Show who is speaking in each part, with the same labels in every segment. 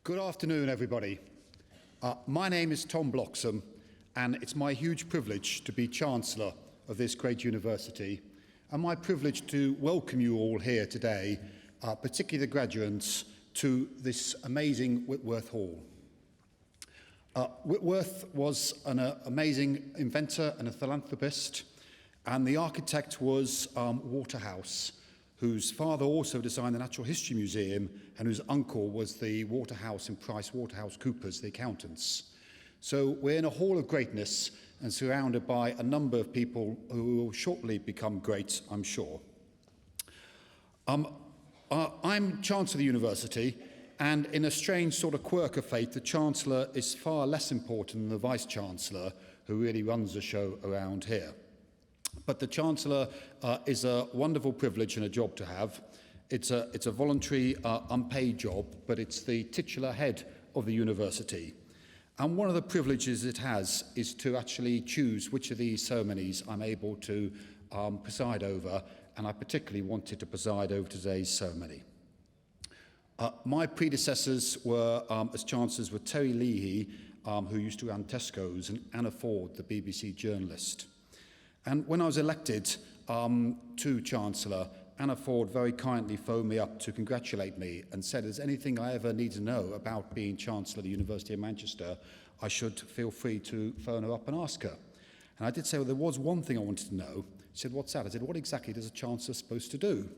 Speaker 1: Good afternoon, everybody. My name is Tom Bloxham, and it's my huge privilege to be Chancellor of this great university, and my privilege to welcome you all here today, particularly the graduates, to this amazing Whitworth Hall. Whitworth was an amazing inventor and a philanthropist, and the architect was Waterhouse, whose father also designed the Natural History Museum and whose uncle was the Waterhouse and Price Waterhouse Coopers, the accountants. So we're in a hall of greatness and surrounded by a number of people who will shortly become great, I'm sure. I'm Chancellor of the University, and in a strange sort of quirk of fate, the Chancellor is far less important than the Vice-Chancellor, who really runs the show around here. But the Chancellor is a wonderful privilege and a job to have. It's a voluntary, unpaid job, but it's the titular head of the university. And one of the privileges it has is to actually choose which of these ceremonies I'm able to preside over, and I particularly wanted to preside over today's ceremony. My predecessors were, as Chancellors, were Terry Leahy, who used to run Tesco's, and Anna Ford, the BBC journalist. And when I was elected to Chancellor, Anna Ford very kindly phoned me up to congratulate me and said, "Is anything I ever need to know about being Chancellor of the University of Manchester, I should feel free to phone her up and ask her." And I did say, well, there was one thing I wanted to know. She said, "What's that?" I said, "What exactly does a Chancellor supposed to do?"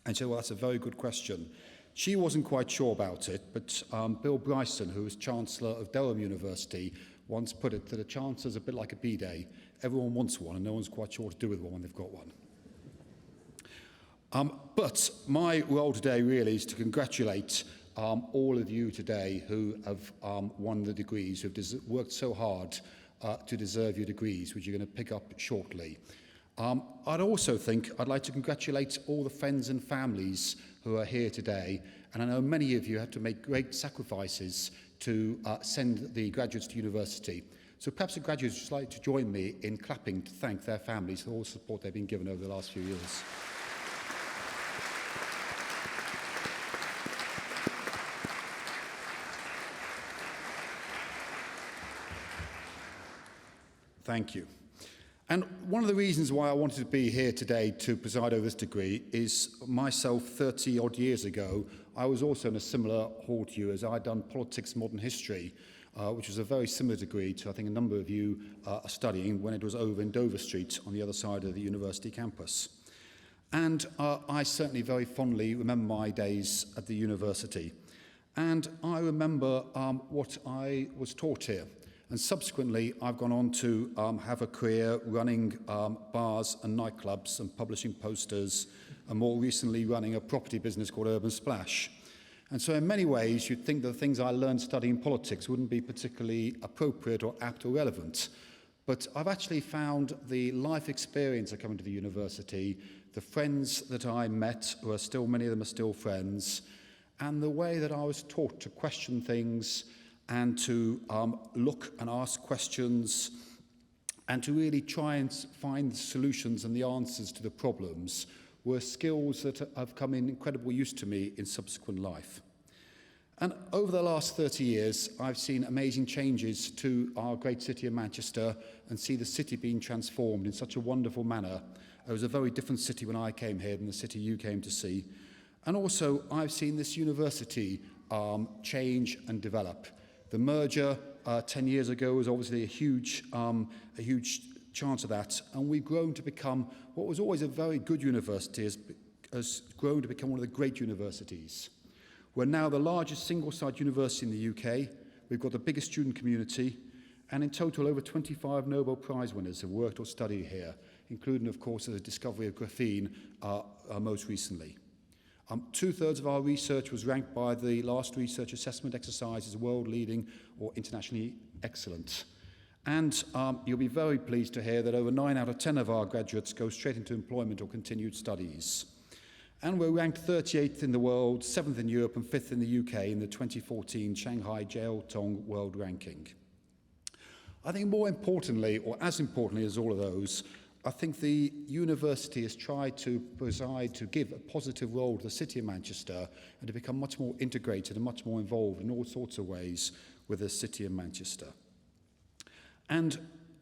Speaker 1: And she said, "Well, that's a very good question." She wasn't quite sure about it, but Bill Bryson, who was Chancellor of Durham University, once put it that a Chancellor's a bit like a B-Day. Everyone wants one, and no one's quite sure what to do with one when they've got one. But my role today really is to congratulate all of you today who have won the degrees, who have worked so hard to deserve your degrees, which you're going to pick up shortly. I'd also think I'd like to congratulate all the friends and families who are here today, and I know many of you had to make great sacrifices to send the graduates to university. So perhaps the graduates would just like to join me in clapping to thank their families for all the support they've been given over the last few years. Thank you. And one of the reasons why I wanted to be here today to preside over this degree is myself 30-odd years ago, I was also in a similar hall to you as I'd done politics and modern history, which was a very similar degree to I think a number of you are studying when it was over in Dover Street on the other side of the university campus. And I certainly very fondly remember my days at the university. And I remember what I was taught here. And subsequently, I've gone on to have a career running bars and nightclubs and publishing posters, and more recently running a property business called Urban Splash. And so in many ways, you'd think that the things I learned studying politics wouldn't be particularly appropriate or apt or relevant. But I've actually found the life experience of coming to the university, the friends that I met, who are still, many of them are still friends, and the way that I was taught to question things and to look and ask questions and to really try and find the solutions and the answers to the problems were skills that have come in incredible use to me in subsequent life. And over the last 30 years, I've seen amazing changes to our great city of Manchester and see the city being transformed in such a wonderful manner. It was a very different city when I came here than the city you came to see. And also, I've seen this university change and develop. The merger 10 years ago was obviously a huge chance of that, and we've grown to become what was always a very good university has grown to become one of the great universities. We're now the largest single-site university in the UK. We've got the biggest student community, and in total over 25 Nobel Prize winners have worked or studied here, including, of course, the discovery of graphene most recently. Two-thirds of our research was ranked by the last research assessment exercise as world-leading or internationally excellent. And you'll be very pleased to hear that over 9 out of 10 of our graduates go straight into employment or continued studies. And we're ranked 38th in the world, 7th in Europe and 5th in the UK in the 2014 Shanghai Jiao Tong World Ranking. I think more importantly, or as importantly as all of those, I think the university has tried to give a positive role to the City of Manchester and to become much more integrated and much more involved in all sorts of ways with the City of Manchester. And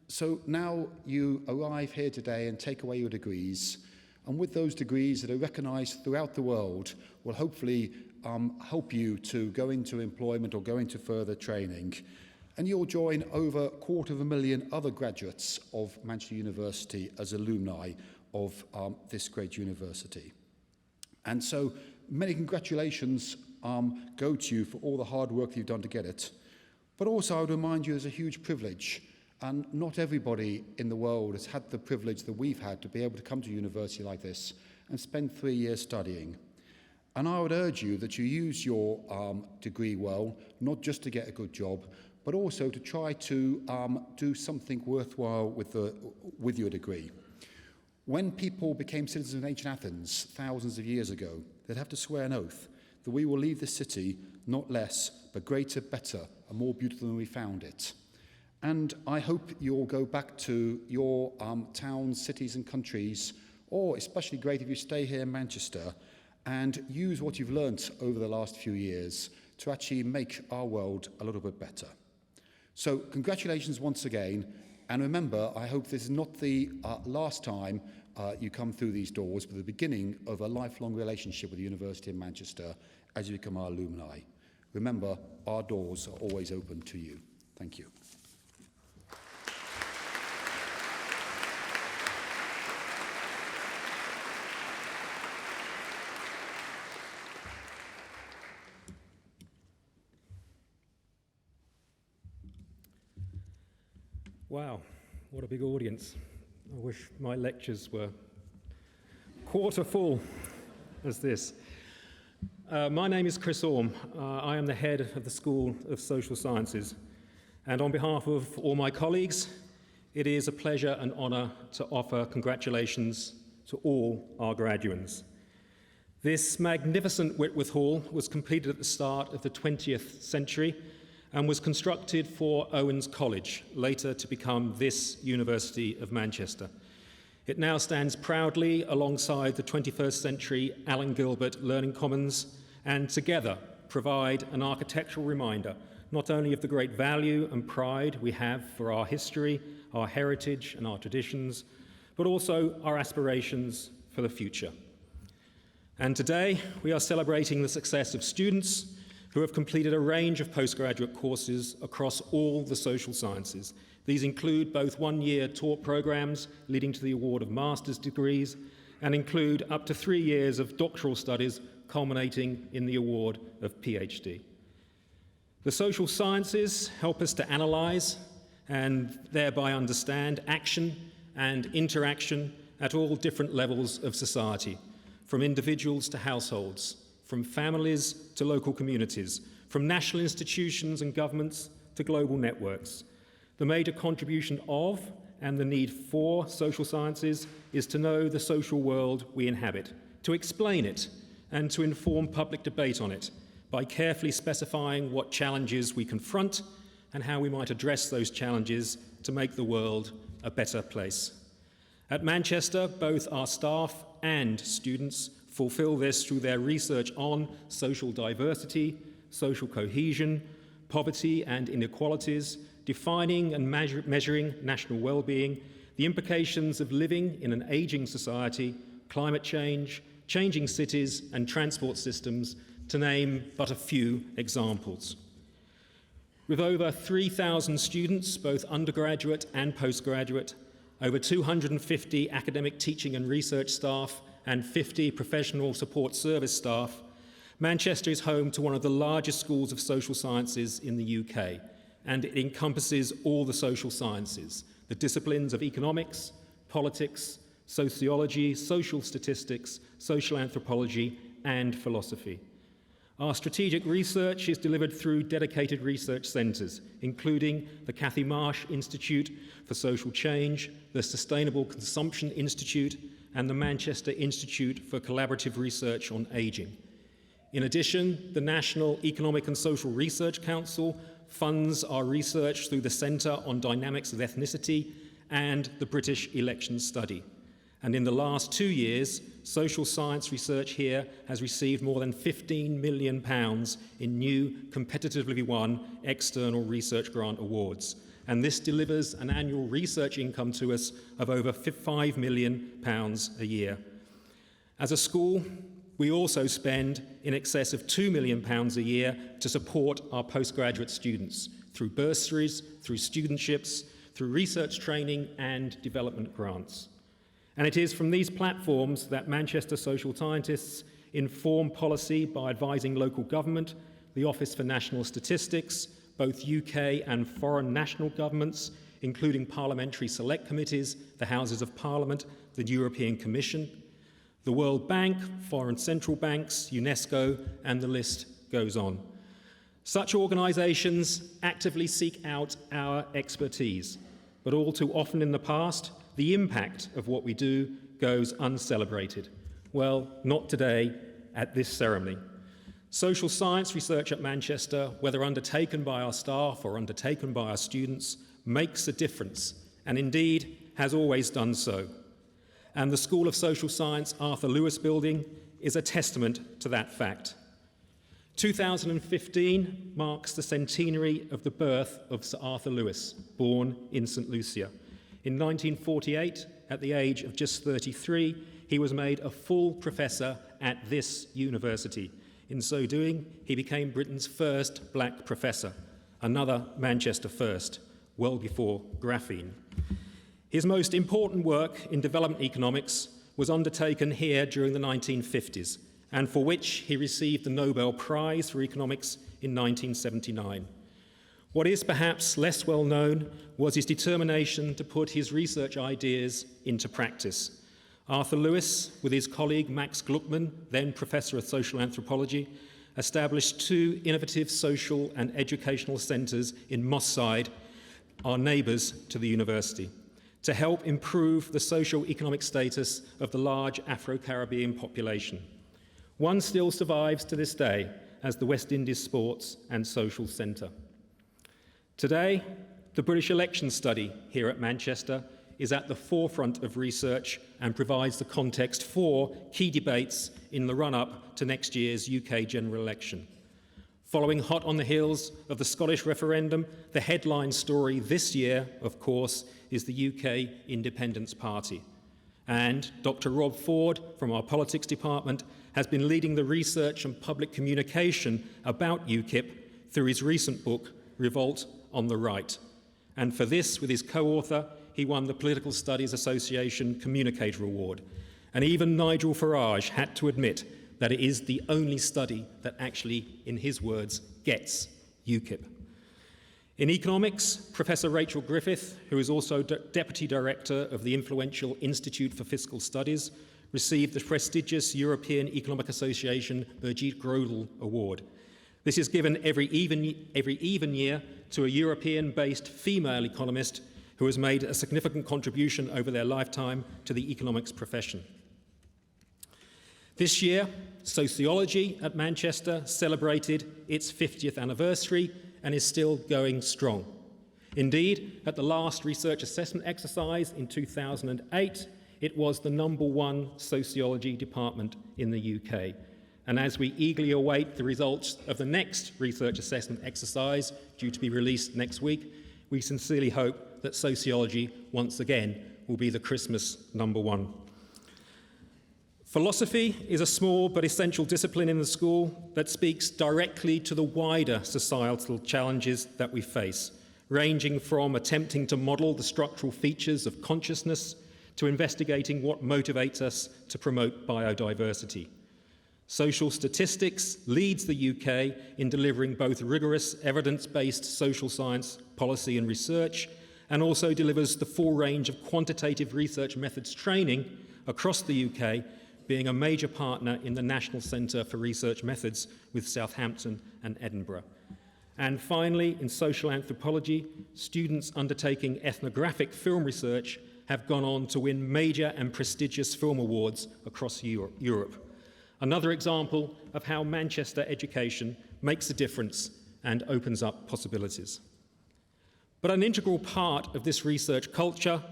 Speaker 1: so now you arrive here today and take away your degrees, and with those degrees that are recognised throughout the world will hopefully help you to go into employment or go into further training. And you'll join over 250,000 other graduates of Manchester University as alumni of this great university. And so many congratulations go to you for all the hard work that you've done to get it. But also I would remind you it's a huge privilege, and not everybody in the world has had the privilege that we've had to be able to come to a university like this and spend 3 years studying. And I would urge you that you use your degree well, not just to get a good job, but also to try to do something worthwhile with your degree. When people became citizens of ancient Athens thousands of years ago, they'd have to swear an oath that we will leave this city not less, but greater, better, and more beautiful than we found it. And I hope you'll go back to your towns, cities and countries, or especially great if you stay here in Manchester, and use what you've learnt over the last few years to actually make our world a little bit better. So congratulations once again, and remember, I hope this is not the last time you come through these doors, but the beginning of a lifelong relationship with the University of Manchester as you become our alumni. Remember, our doors are always open to you. Thank you.
Speaker 2: Wow, what a big audience. I wish my lectures were quarter full as this. My name is Chris Orme. I am the head of the School of Social Sciences. And on behalf of all my colleagues, it is a pleasure and honour to offer congratulations to all our graduates. This magnificent Whitworth Hall was completed at the start of the 20th century and was constructed for Owens College, later to become this University of Manchester. It now stands proudly alongside the 21st century Alan Gilbert Learning Commons, and together provide an architectural reminder not only of the great value and pride we have for our history, our heritage and our traditions, but also our aspirations for the future. And today we are celebrating the success of students who have completed a range of postgraduate courses across all the social sciences. These include both one-year taught programs leading to the award of master's degrees and include up to 3 years of doctoral studies culminating in the award of PhD. The social sciences help us to analyse and thereby understand action and interaction at all different levels of society, from individuals to households, from families to local communities, from national institutions and governments to global networks. The major contribution of and the need for social sciences is to know the social world we inhabit, to explain it, and to inform public debate on it by carefully specifying what challenges we confront and how we might address those challenges to make the world a better place. At Manchester, both our staff and students fulfill this through their research on social diversity, social cohesion, poverty and inequalities, defining and measuring national well-being, the implications of living in an ageing society, climate change, changing cities and transport systems, to name but a few examples. With over 3,000 students, both undergraduate and postgraduate, over 250 academic teaching and research staff, and 50 professional support service staff, Manchester is home to one of the largest schools of social sciences in the UK, and it encompasses all the social sciences, the disciplines of economics, politics, sociology, social statistics, social anthropology, and philosophy. Our strategic research is delivered through dedicated research centres, including the Cathy Marsh Institute for Social Change, the Sustainable Consumption Institute, and the Manchester Institute for Collaborative Research on Ageing. In addition, the National Economic and Social Research Council funds our research through the Centre on Dynamics of Ethnicity and the British election study. And in the last 2 years, social science research here has received more than £15 million in new, competitively won external research grant awards. And this delivers an annual research income to us of over £5 million a year. As a school, we also spend in excess of £2 million a year to support our postgraduate students through bursaries, through studentships, through research training and development grants. And it is from these platforms that Manchester social scientists inform policy by advising local government, the Office for National Statistics, both UK and foreign national governments, including parliamentary select committees, the Houses of Parliament, the European Commission, the World Bank, foreign central banks, UNESCO, and the list goes on. Such organisations actively seek out our expertise, but all too often in the past, the impact of what we do goes uncelebrated. Well, not today at this ceremony. Social science research at Manchester, whether undertaken by our staff or undertaken by our students, makes a difference, and indeed has always done so. And the School of Social Science Arthur Lewis Building is a testament to that fact. 2015 marks the centenary of the birth of Sir Arthur Lewis, born in St. Lucia. In 1948, at the age of just 33, he was made a full professor at this university. In so doing, he became Britain's first black professor, another Manchester first, well before graphene. His most important work in development economics was undertaken here during the 1950s, and for which he received the Nobel Prize for Economics in 1979. What is perhaps less well known was his determination to put his research ideas into practice. Arthur Lewis, with his colleague Max Gluckman, then Professor of Social Anthropology, established 2 innovative social and educational centres in Moss Side, our neighbours to the university, to help improve the socio-economic status of the large Afro-Caribbean population. One still survives to this day as the West Indies Sports and Social Centre. Today, the British election study here at Manchester is at the forefront of research and provides the context for key debates in the run-up to next year's UK general election. Following hot on the heels of the Scottish referendum, the headline story this year, of course, is the UK Independence Party. And Dr. Rob Ford from our politics department has been leading the research and public communication about UKIP through his recent book, Revolt on the Right. And for this, with his co-author, he won the Political Studies Association Communicator Award. And even Nigel Farage had to admit that it is the only study that actually, in his words, gets UKIP. In economics, Professor Rachel Griffith, who is also Deputy Director of the influential Institute for Fiscal Studies, received the prestigious European Economic Association Birgit Grodel Award. This is given every even year to a European-based female economist who has made a significant contribution over their lifetime to the economics profession. This year, sociology at Manchester celebrated its 50th anniversary and is still going strong. Indeed, at the last research assessment exercise in 2008, it was the #1 sociology department in the UK. And as we eagerly await the results of the next research assessment exercise, due to be released next week, we sincerely hope that sociology, once again, will be the Christmas #1. Philosophy is a small but essential discipline in the school that speaks directly to the wider societal challenges that we face, ranging from attempting to model the structural features of consciousness to investigating what motivates us to promote biodiversity. Social statistics leads the UK in delivering both rigorous evidence-based social science policy and research, and also delivers the full range of quantitative research methods training across the UK, being a major partner in the National Centre for Research Methods with Southampton and Edinburgh. And finally, in social anthropology, students undertaking ethnographic film research have gone on to win major and prestigious film awards across Europe. Another example of how Manchester education makes a difference and opens up possibilities. But an integral part of this research culture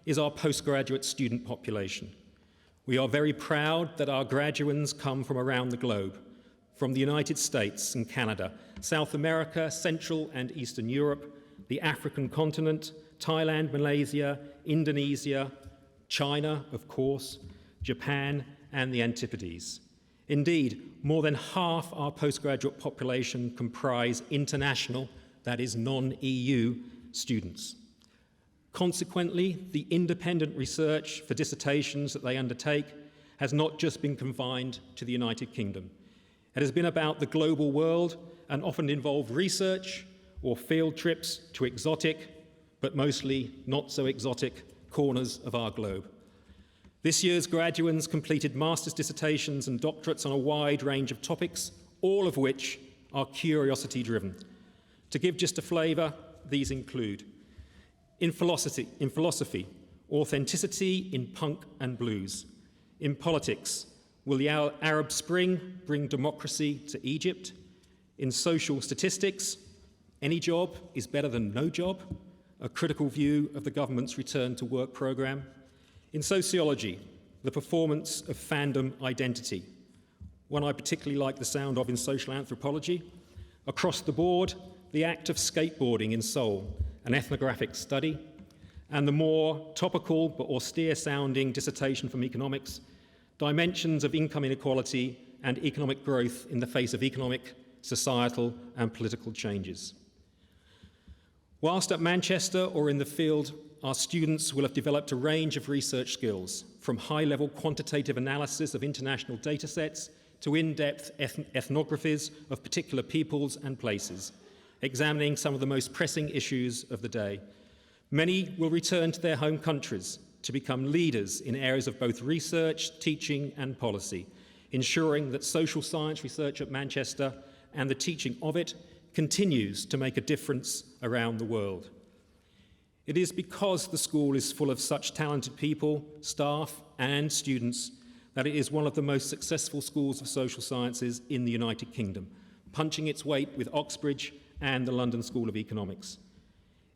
Speaker 2: is our postgraduate student population. We are very proud that our graduands come from around the globe, from the United States and Canada, South America, Central and Eastern Europe, the African continent, Thailand, Malaysia, Indonesia, China, of course, Japan, and the Antipodes. Indeed, more than half our postgraduate population comprise international, that is non-EU, students. Consequently, the independent research for dissertations that they undertake has not just been confined to the United Kingdom. It has been about the global world and often involved research or field trips to exotic, but mostly not so exotic, corners of our globe. This year's graduands completed master's dissertations and doctorates on a wide range of topics, all of which are curiosity-driven. To give just a flavour, these include in philosophy, authenticity in punk and blues. In politics, will the Arab Spring bring democracy to Egypt? In social statistics, any job is better than no job, a critical view of the government's return to work programme. In sociology, the performance of fandom identity, one I particularly like the sound of in social anthropology. Across the board, the act of skateboarding in Seoul, an ethnographic study, and the more topical but austere-sounding dissertation from economics, dimensions of income inequality and economic growth in the face of economic, societal, and political changes. Whilst at Manchester or in the field, our students will have developed a range of research skills, from high-level quantitative analysis of international data sets to in-depth ethnographies of particular peoples and places, examining some of the most pressing issues of the day. Many will return to their home countries to become leaders in areas of both research, teaching, and policy, ensuring that social science research at Manchester and the teaching of it continues to make a difference around the world. It is because the school is full of such talented people, staff, and students that it is one of the most successful schools of social sciences in the United Kingdom, punching its weight with Oxbridge and the London School of Economics.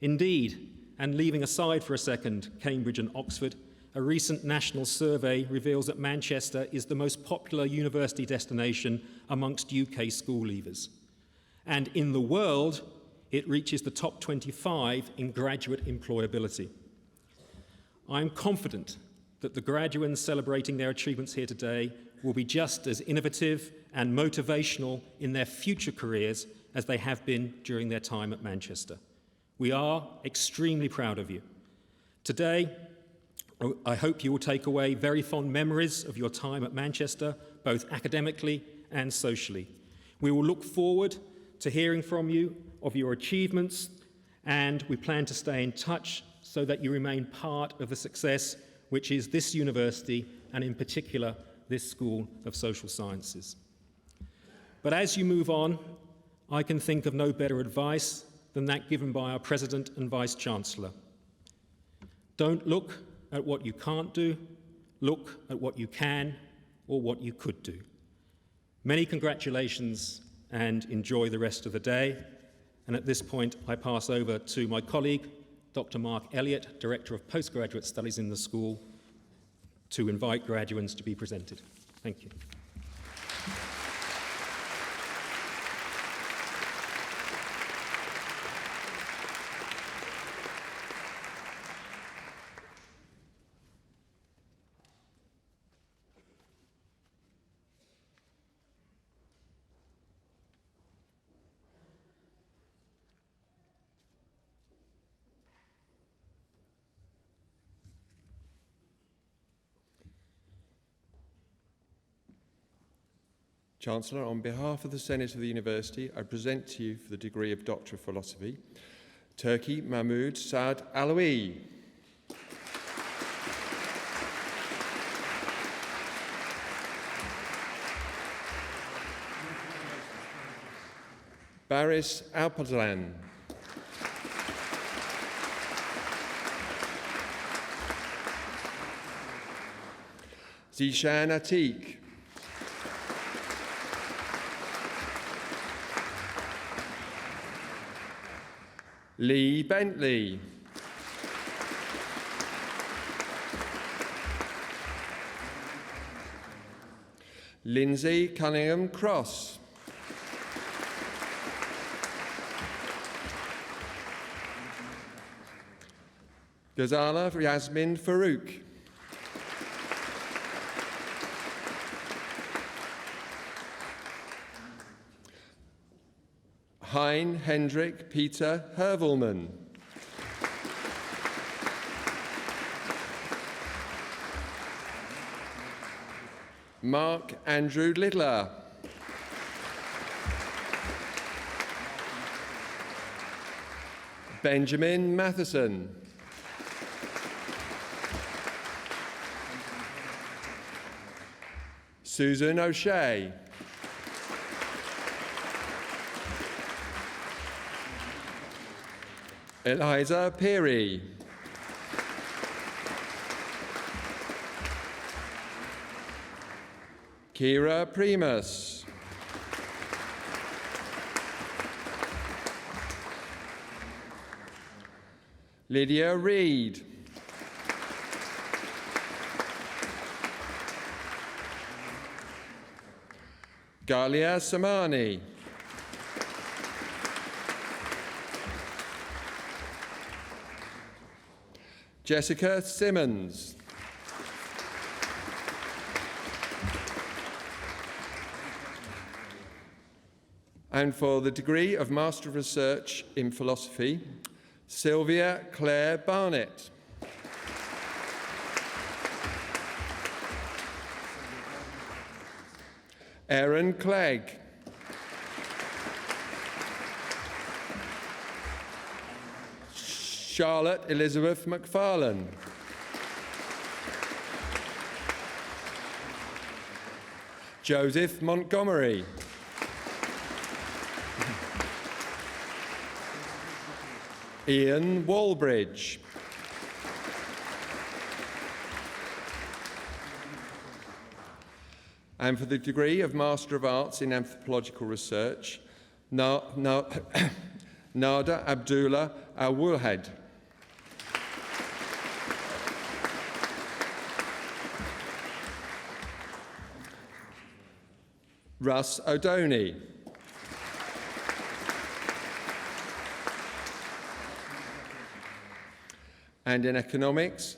Speaker 2: Indeed, and leaving aside for a second Cambridge and Oxford, a recent national survey reveals that Manchester is the most popular university destination amongst UK school leavers. And in the world, it reaches the top 25 in graduate employability. I am confident that the graduands celebrating their achievements here today will be just as innovative and motivational in their future careers as they have been during their time at Manchester. We are extremely proud of you. Today, I hope you will take away very fond memories of your time at Manchester, both academically and socially. We will look forward to hearing from you of your achievements, and we plan to stay in touch so that you remain part of the success which is this university, and in particular, this School of Social Sciences. But as you move on, I can think of no better advice than that given by our President and Vice-Chancellor. Don't look at what you can't do, look at what you can or what you could do. Many congratulations and enjoy the rest of the day. And at this point, I pass over to my colleague, Dr. Mark Elliott, Director of Postgraduate Studies in the school, to invite graduands to be presented. Thank you.
Speaker 3: Chancellor, on behalf of the Senate of the University, I present to you for the degree of Doctor of Philosophy, Turki Mahmoud Saad Alawi. Baris Alpazlan. Zishan Atik. Lee Bentley. Lindsay Cunningham Cross. Ghazala Yasmin Farouk. Hein Hendrik Peter Hervelman. Mark Andrew Littler. Benjamin Matheson. Susan O'Shea. Eliza Peary. Kira Primus. Lydia Reid. Galia Samani. Jessica Simmons. And for the degree of Master of Research in Philosophy, Sylvia Claire Barnett. Erin Clegg. Charlotte Elizabeth McFarlane. Joseph Montgomery. Ian Walbridge. And for the degree of Master of Arts in Anthropological Research, Nada Abdullah Al-Wulhad. Russ O'Doney. And in Economics,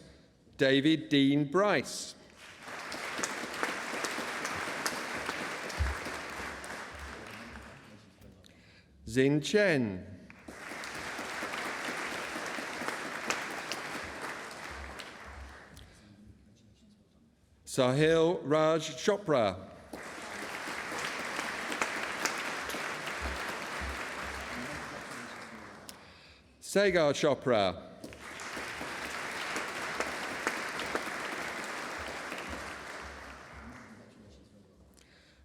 Speaker 3: David Dean Bryce. Xin Chen. Sahil Raj Chopra. Sagar Chopra.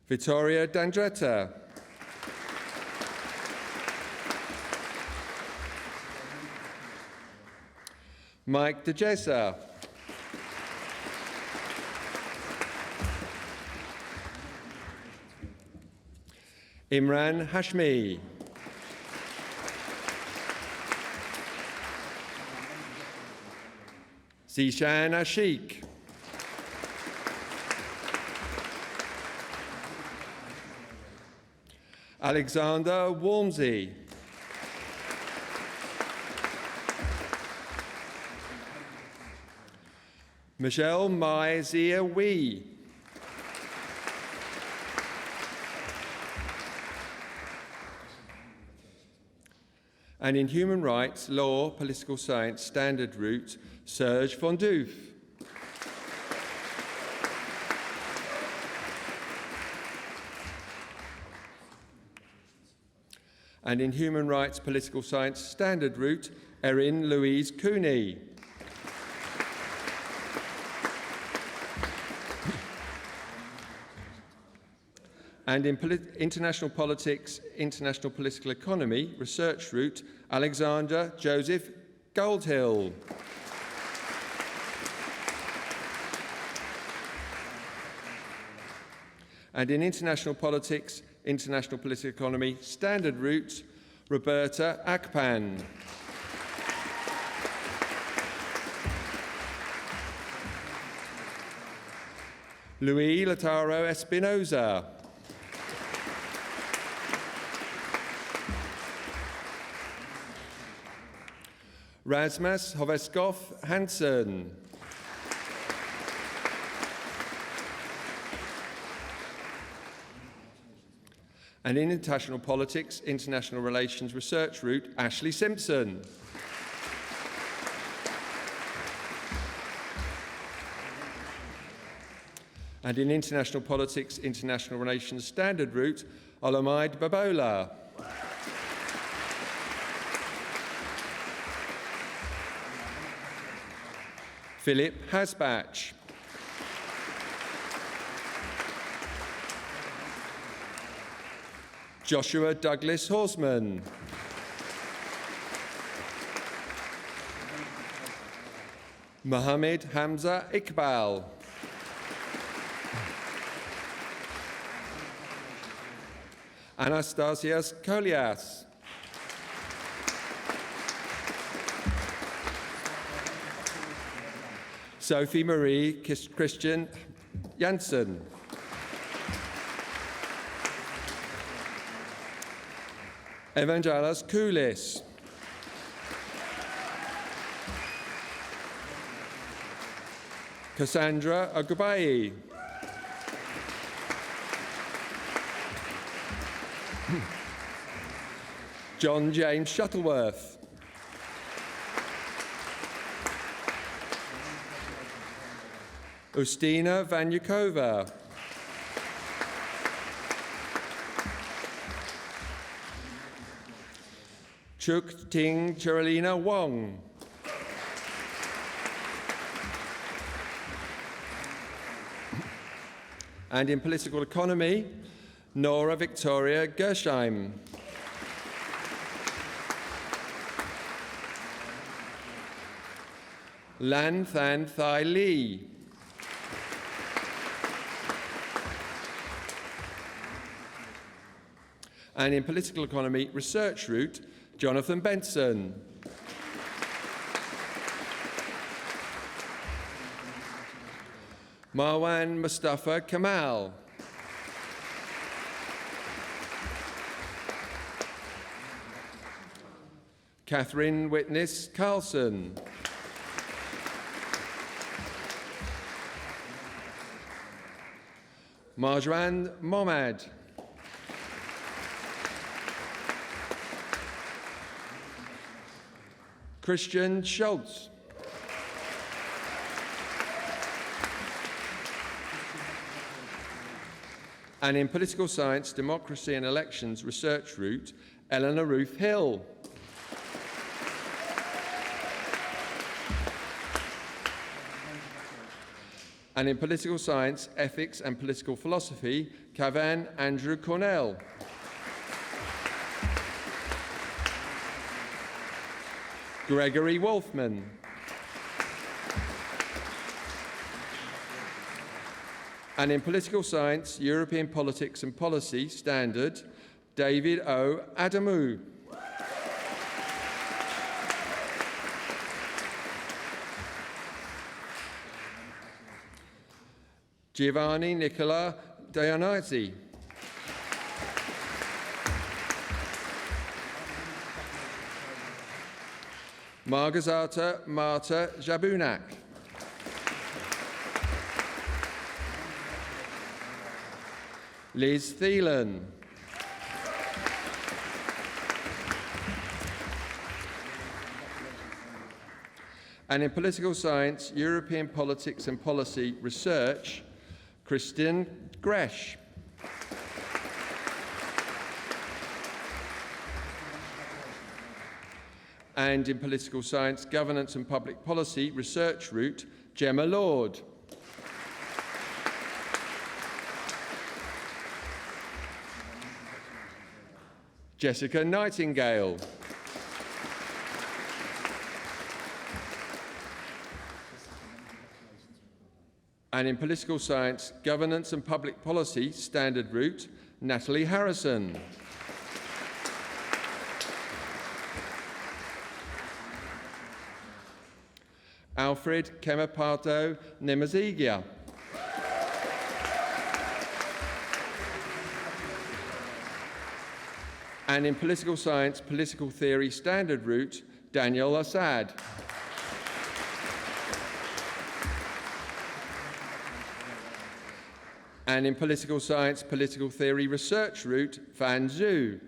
Speaker 3: Vittoria Dandretta. Mike DeJesa. Imran Hashmi. Zishan Ashik. Alexander Walmsley. Michelle Mai Zia Wee. And in human rights, law, political science, standard route, Serge von Doof. And in human rights, political science, standard route, Erin Louise Cooney. And in international politics, international political economy, research route, Alexander Joseph Goldhill. And in international politics, international political economy, standard route, Roberta Akpan. Luis Lataro Espinoza. Rasmus Hoveskov Hansen. And in international politics, international relations research route, Ashley Simpson. And in international politics, international relations standard route, Olamide Babola. Philip Hasbach. Joshua Douglas Horseman. Mohammed Hamza Iqbal. Anastasias Kolias. Sophie Marie Christian Janssen. Evangelos Koulis. Cassandra Agubayi. John James Shuttleworth. Ustina Vanyukova. Chuk Ting Charalina Wong. And in political economy, Nora Victoria Gersheim. Lan Than Thai Lee. And in political economy research route, Jonathan Benson. Marwan Mustafa Kamal. Catherine Witness Carlson. Marjan Momad. Christian Schultz. And in political science, democracy and elections research route, Eleanor Ruth Hill. And in political science, ethics and political philosophy, Cavan Andrew Cornell. Gregory Wolfman. And in political science, European politics and policy standard, David O. Adamu. Giovanni Nicola Dionisi. Margazata Marta Jabunak. Liz Thielen. And in political science, European politics and policy research, Christian Gresh. And in political science, governance and public policy research route, Gemma Lord. Jessica Nightingale. And in political science, governance and public policy standard route, Natalie Harrison. Alfred Kemapato Nemazigia. And in political science, political theory standard route, Daniel Assad. And in political science, political theory research route, Van Zhu.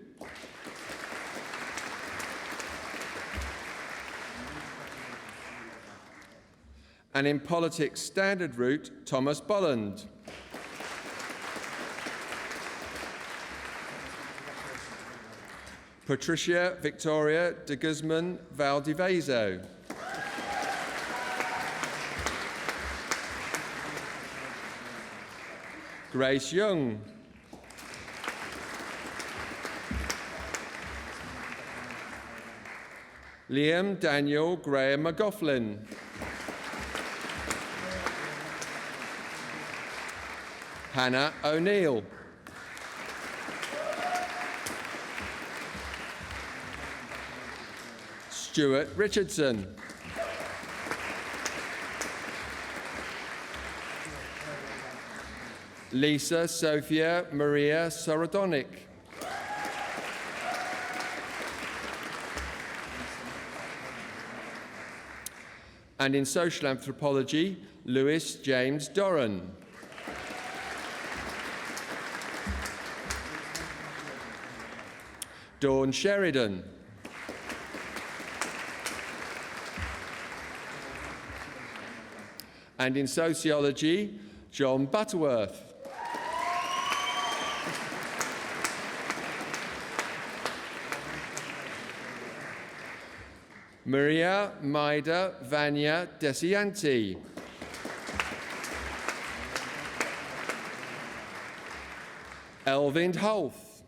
Speaker 3: And in politics standard route, Thomas Bolland. Patricia Victoria de Guzman Valdiveso. Grace Young. Liam Daniel Graham McGoughlin. Hannah O'Neill. Stuart Richardson. Lisa Sophia Maria Sorodonic. And in social anthropology, Lewis James Doran. Dawn Sheridan. And in sociology, John Butterworth. Maria Maida Vanya Desianti. Elvind Holth.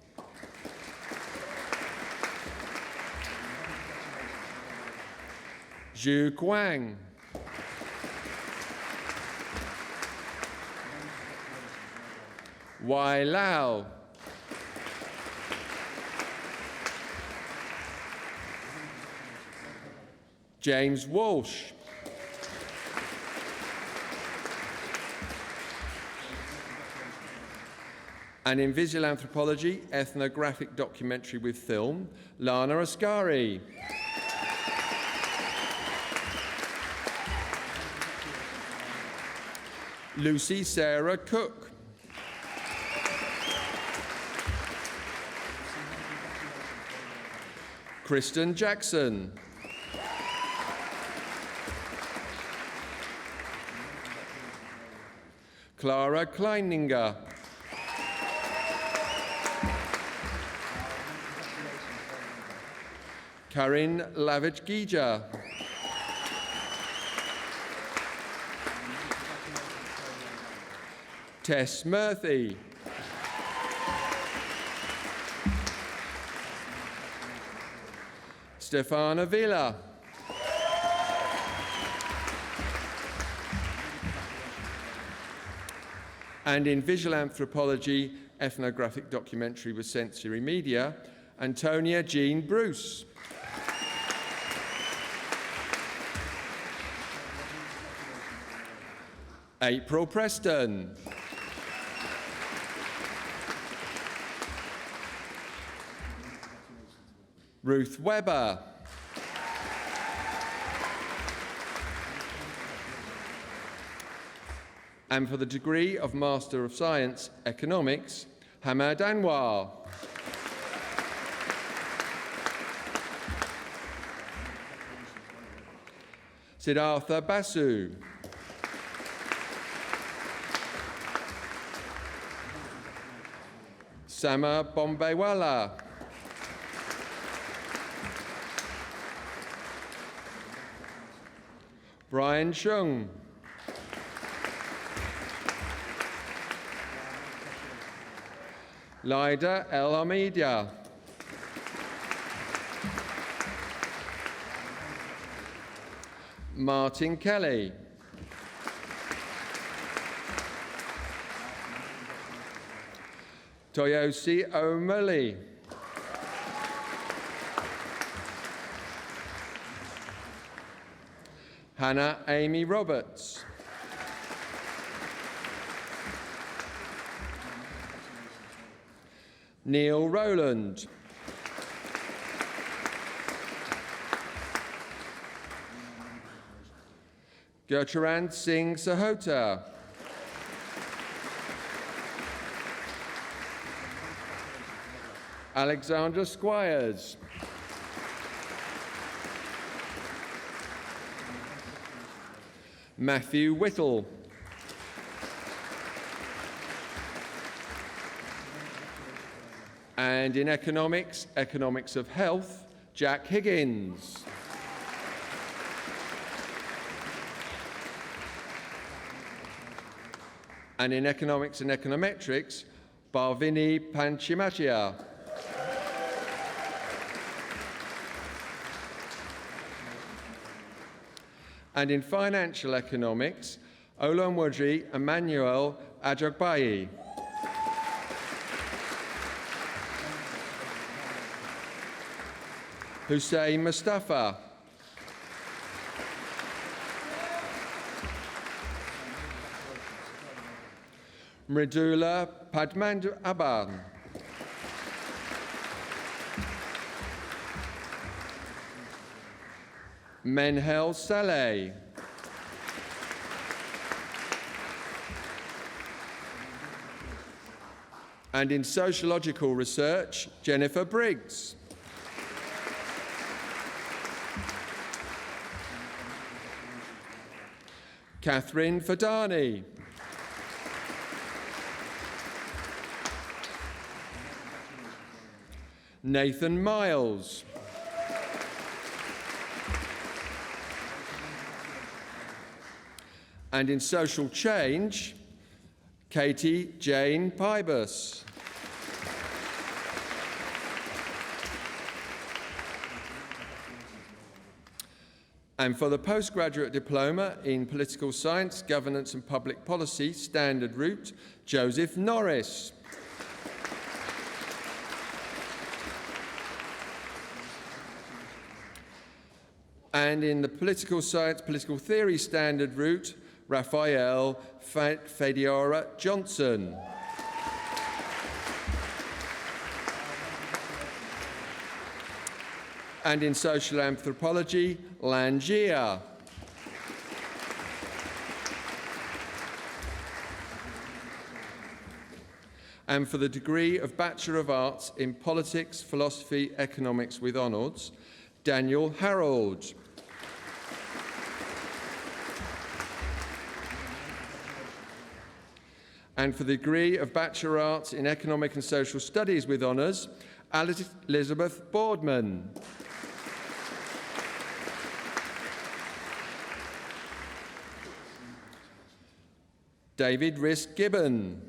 Speaker 3: Zhu Guang. Wai Lau. James Walsh. And in visual anthropology, ethnographic documentary with film, Lana Ascari. Lucy Sarah Cook. Kristen Jackson. Clara Kleininger. Karin Lavich-Gija. Tess Murphy. Stefana Villa. And in visual anthropology, ethnographic documentary with sensory media, Antonia Jean Bruce. April Preston. Ruth Webber. And for the degree of Master of Science, Economics, Hamad Anwar. Siddhartha Basu. Sama Bombewala. Brian Chung. Lida El Almeida. Martin Kelly. Toyosi O'Malley. Hannah Amy Roberts. Neil Rowland. Gurcharan Singh Sahota. Alexandra Squires. Matthew Whittle. And in economics, economics of health, Jack Higgins. And in economics and econometrics, Bhavini Panchimachia. And in financial economics, Olonwoji Emmanuel Ajagbayi. Hussein Mustafa. Mridula Padmandu Aban. Menhel Saleh. And in sociological research, Jennifer Briggs. Catherine Fadani. Nathan Miles. And in social change, Katie Jane Pybus. And for the postgraduate diploma in political science, governance and public policy, standard route, Joseph Norris. And in the political science, political theory standard route, Raphael Fediora Johnson. And in social anthropology, Langia. And for the degree of Bachelor of Arts in Politics, Philosophy, Economics with honours, Daniel Harold. And for the degree of Bachelor of Arts in Economic and Social Studies with honours, Elizabeth Boardman. David Risk Gibbon.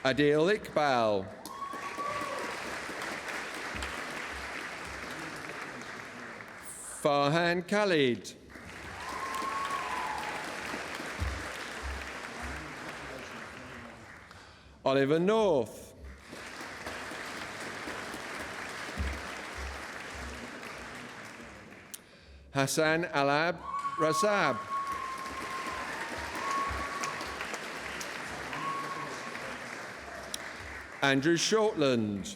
Speaker 3: Adil Iqbal. Farhan Khalid. Oliver North. Hassan Alab Rasab. Andrew Shortland.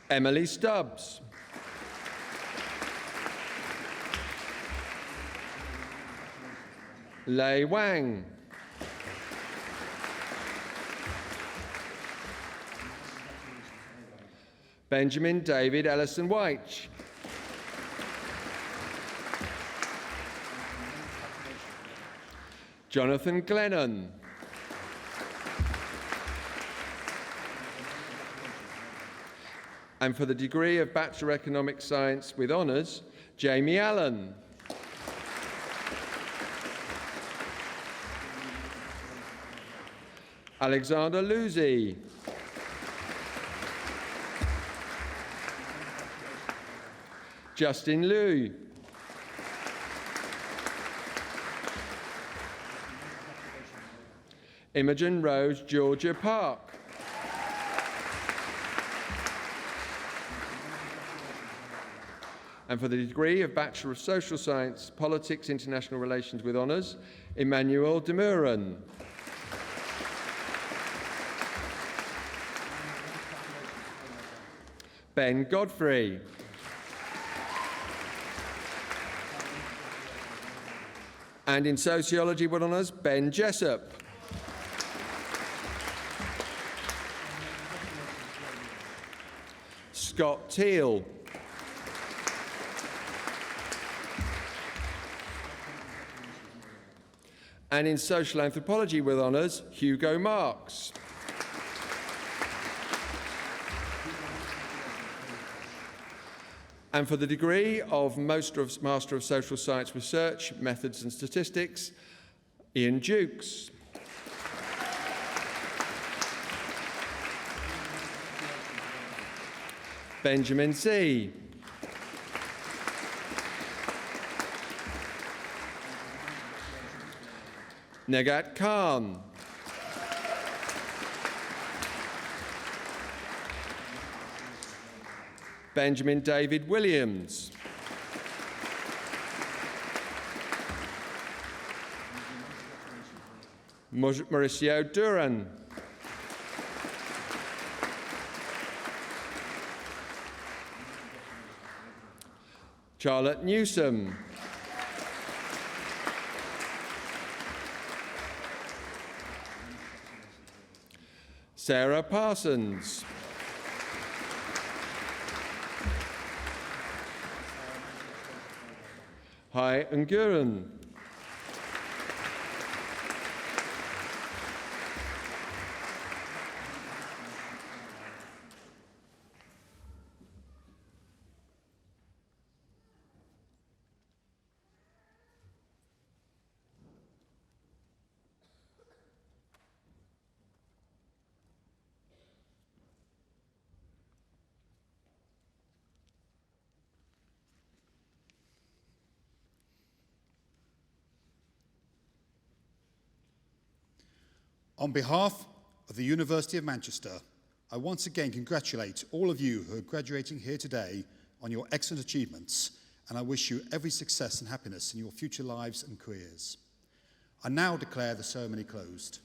Speaker 3: Emily Stubbs. Lei Wang. Benjamin David Ellison White. Jonathan Glennon. And for the degree of Bachelor of Economic Science with honours, Jamie Allen. Alexander Luzi. Justin Liu. Imogen Rose Georgia Park. And for the degree of Bachelor of Social Science, Politics, International Relations with honours, Emmanuel Demuren. Ben Godfrey. And in Sociology with Honours, Ben Jessup. Scott Teal. And in Social Anthropology with Honours, Hugo Marks. And for the degree of Master of Social Science Research, Methods and Statistics, Ian Jukes. Benjamin C. Negat Khan. Benjamin David Williams. Mauricio Duran. Charlotte Newsom. Sarah Parsons. Hai Nguyen.
Speaker 1: On behalf of the University of Manchester, I once again congratulate all of you who are graduating here today on your excellent achievements, and I wish you every success and happiness in your future lives and careers. I now declare the ceremony closed.